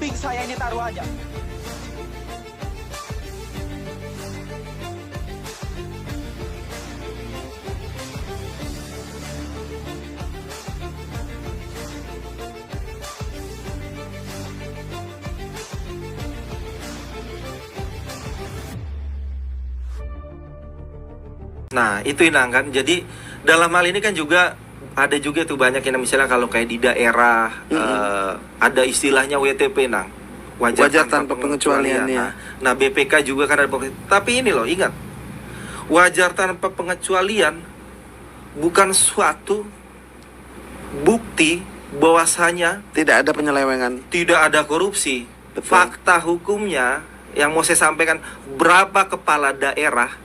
kambing saya ini taruh aja. Nah, itu Inang kan. Jadi dalam hal ini kan juga ada juga tuh banyak yang misalnya kalau kayak di daerah ada istilahnya WTP Nang. Wajar tanpa pengecualian. Nah, BPK juga kan ada tapi ini loh, ingat. Wajar tanpa pengecualian bukan suatu bukti bahwasanya tidak ada penyelewengan, tidak ada korupsi. Betul. Fakta hukumnya yang mau saya sampaikan, berapa kepala daerah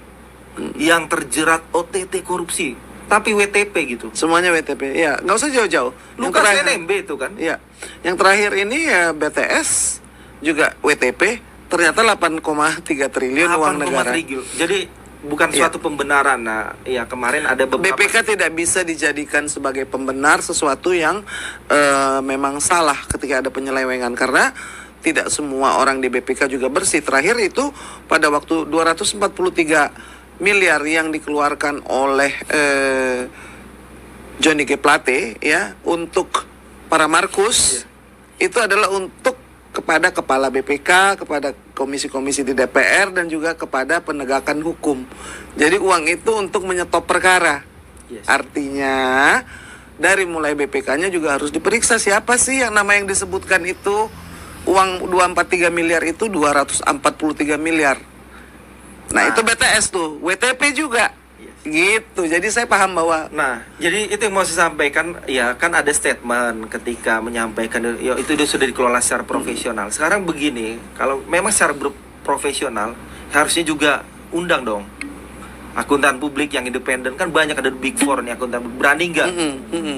yang terjerat OTT korupsi tapi WTP gitu. Semuanya WTP. Ya, nggak usah jauh-jauh. Lukas NMB itu kan. Iya. Yang terakhir ini ya BTS juga WTP, ternyata 8,3 triliun uang negara. Triliun. Jadi bukan suatu pembenaran. Nah, ya kemarin ada beberapa BPK tidak bisa dijadikan sebagai pembenar sesuatu yang memang salah ketika ada penyelewengan, karena tidak semua orang di BPK juga bersih. Terakhir itu pada waktu 243 miliar yang dikeluarkan oleh Johnny G. Plate ya untuk para Markus, itu adalah untuk kepada kepala BPK, kepada komisi-komisi di DPR, dan juga kepada penegakan hukum. Jadi uang itu untuk menyetop perkara. Artinya dari mulai BPK-nya juga harus diperiksa siapa sih yang nama yang disebutkan itu. Uang 243 miliar itu 243 miliar. Nah, itu BTS tuh, WTP juga. Gitu. Jadi saya paham bahwa jadi itu yang mau saya sampaikan, ya kan ada statement ketika menyampaikan ya itu sudah dikelola secara profesional. Sekarang begini, kalau memang secara profesional harusnya juga undang dong akuntan publik yang independen. Kan banyak ada Big Four nih akuntan. Berani nggak?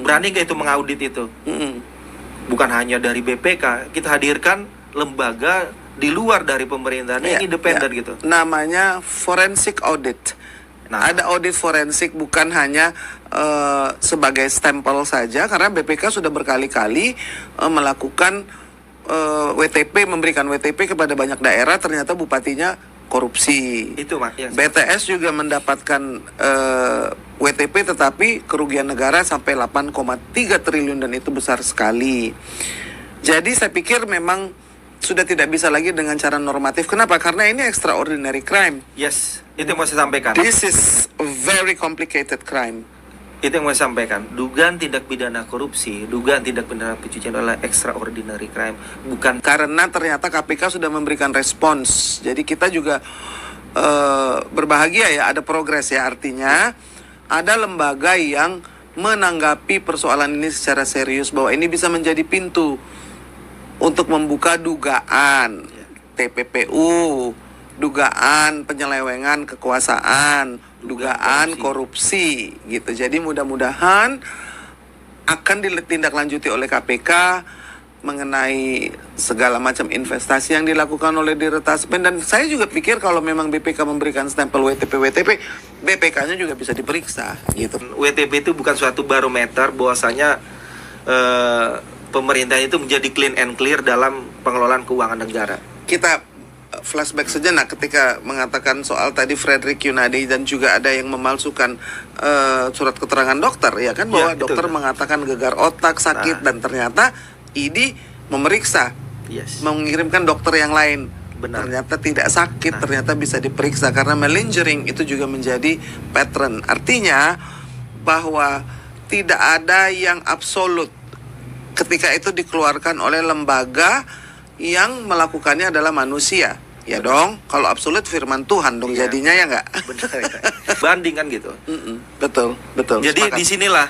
Berani nggak itu mengaudit itu? Bukan hanya dari BPK, kita hadirkan lembaga di luar dari pemerintahan yang independen gitu. Namanya forensic audit. Ada audit forensik, bukan hanya sebagai stempel saja, karena BPK sudah berkali-kali melakukan WTP, memberikan WTP kepada banyak daerah, ternyata bupatinya korupsi. Itu BTS juga mendapatkan WTP tetapi kerugian negara sampai 8,3 triliun, dan itu besar sekali. Jadi saya pikir memang sudah tidak bisa lagi dengan cara normatif. Kenapa? Karena ini extraordinary crime. Yes, itu yang mau saya sampaikan. This is a very complicated crime. Itu yang mau saya sampaikan. Dugaan tindak pidana korupsi, dugaan tindak pidana pencucian adalah extraordinary crime. Bukan karena ternyata KPK sudah memberikan respons. Jadi kita juga berbahagia ya, ada progres ya. Artinya ada lembaga yang menanggapi persoalan ini secara serius, bahwa ini bisa menjadi pintu untuk membuka dugaan TPPU, dugaan penyelewengan kekuasaan, dugaan korupsi gitu. Jadi mudah-mudahan akan ditindaklanjuti oleh KPK mengenai segala macam investasi yang dilakukan oleh Dirtaspen. Dan saya juga pikir kalau memang BPK memberikan stempel WTP, BPK-nya juga bisa diperiksa gitu. WTP itu bukan suatu barometer bahwasanya pemerintah itu menjadi clean and clear dalam pengelolaan keuangan negara. Kita flashback sejenak ketika mengatakan soal tadi Frederick Yunadi, dan juga ada yang memalsukan surat keterangan dokter, ya kan, bahwa dokter mengatakan gegar otak, sakit, dan ternyata ID memeriksa, mengirimkan dokter yang lain. Ternyata tidak sakit, ternyata bisa diperiksa karena malingering itu juga menjadi pattern. Artinya bahwa tidak ada yang absolut ketika itu dikeluarkan oleh lembaga yang melakukannya adalah manusia. Ya dong, kalau absolut firman Tuhan dong jadinya, ya nggak? Benar ya. Banding kan gitu. Betul. Jadi sepakat. disinilah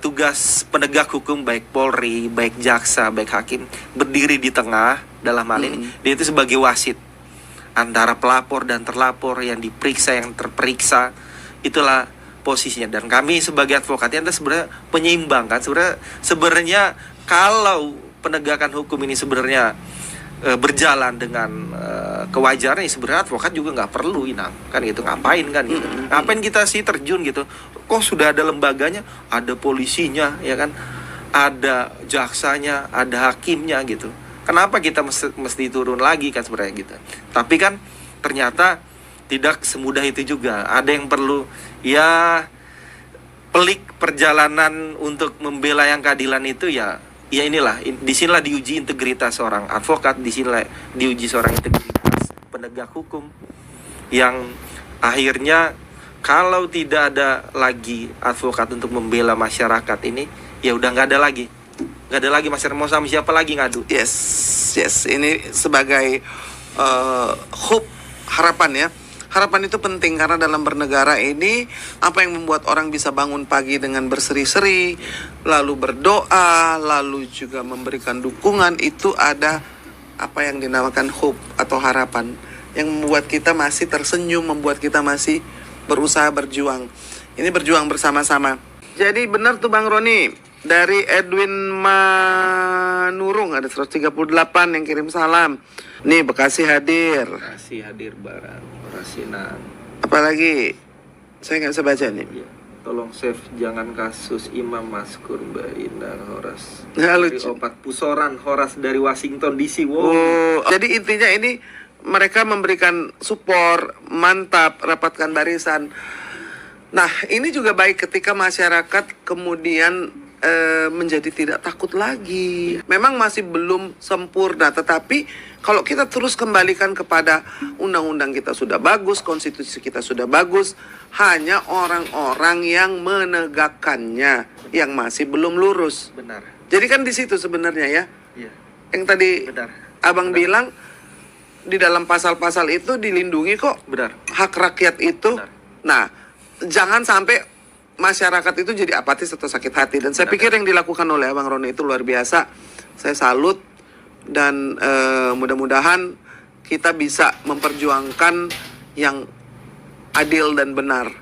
tugas penegak hukum, baik Polri, baik jaksa, baik hakim, berdiri di tengah dalam hal ini. Dia itu sebagai wasit antara pelapor dan terlapor, yang diperiksa, yang terperiksa. Itulah posisinya. Dan kami sebagai advokatnya itu sebenarnya penyeimbang kan. Sebenarnya kalau penegakan hukum ini sebenarnya berjalan dengan kewajaran, sebenarnya advokat juga nggak perlu Inang kan gitu, ngapain kan gitu, ngapain kita sih terjun gitu, kok sudah ada lembaganya, ada polisinya ya kan, ada jaksanya, ada hakimnya gitu, Kenapa kita mesti turun lagi kan sebenarnya gitu. Tapi kan ternyata tidak semudah itu juga. Ada yang perlu ya pelik perjalanan untuk membela yang keadilan itu ya inilah, disinilah diuji integritas seorang advokat, disinilah diuji seorang integritas penegak hukum yang akhirnya kalau tidak ada lagi advokat untuk membela masyarakat ini, ya udah nggak ada lagi masyarakat, mau sama siapa lagi ngadu. Yes, ini sebagai hope, harapan ya. Harapan itu penting karena dalam bernegara ini apa yang membuat orang bisa bangun pagi dengan berseri-seri, lalu berdoa, lalu juga memberikan dukungan, itu ada apa yang dinamakan hope atau harapan yang membuat kita masih tersenyum, membuat kita masih berusaha berjuang. Ini berjuang bersama-sama. Jadi benar tuh Bang Roni, dari Edwin Manurung ada 138 yang kirim salam. Nih Bekasi hadir. Bekasi hadir barang. Rasinan. Apalagi saya nggak bisa baca nih. Ya, tolong save jangan kasus Imam Maskur Mbak Indah Horas. Nggak Dari lucu. Opat Pusoran Horas dari Washington DC. Wow. Oh, jadi intinya ini mereka memberikan support, mantap, rapatkan barisan. Nah, ini juga baik ketika masyarakat kemudian menjadi tidak takut lagi. Memang masih belum sempurna, tetapi kalau kita terus kembalikan kepada undang-undang kita sudah bagus, konstitusi kita sudah bagus, hanya orang-orang yang menegakkannya yang masih belum lurus. Benar. Jadi kan di situ sebenarnya ya. Iya. Yang tadi Benar. Abang bilang di dalam pasal-pasal itu dilindungi kok Benar. hak rakyat itu. Benar. Nah, jangan sampai masyarakat itu jadi apatis atau sakit hati. Dan saya pikir yang dilakukan oleh Abang Roni itu luar biasa. Saya salut dan mudah-mudahan kita bisa memperjuangkan yang adil dan benar.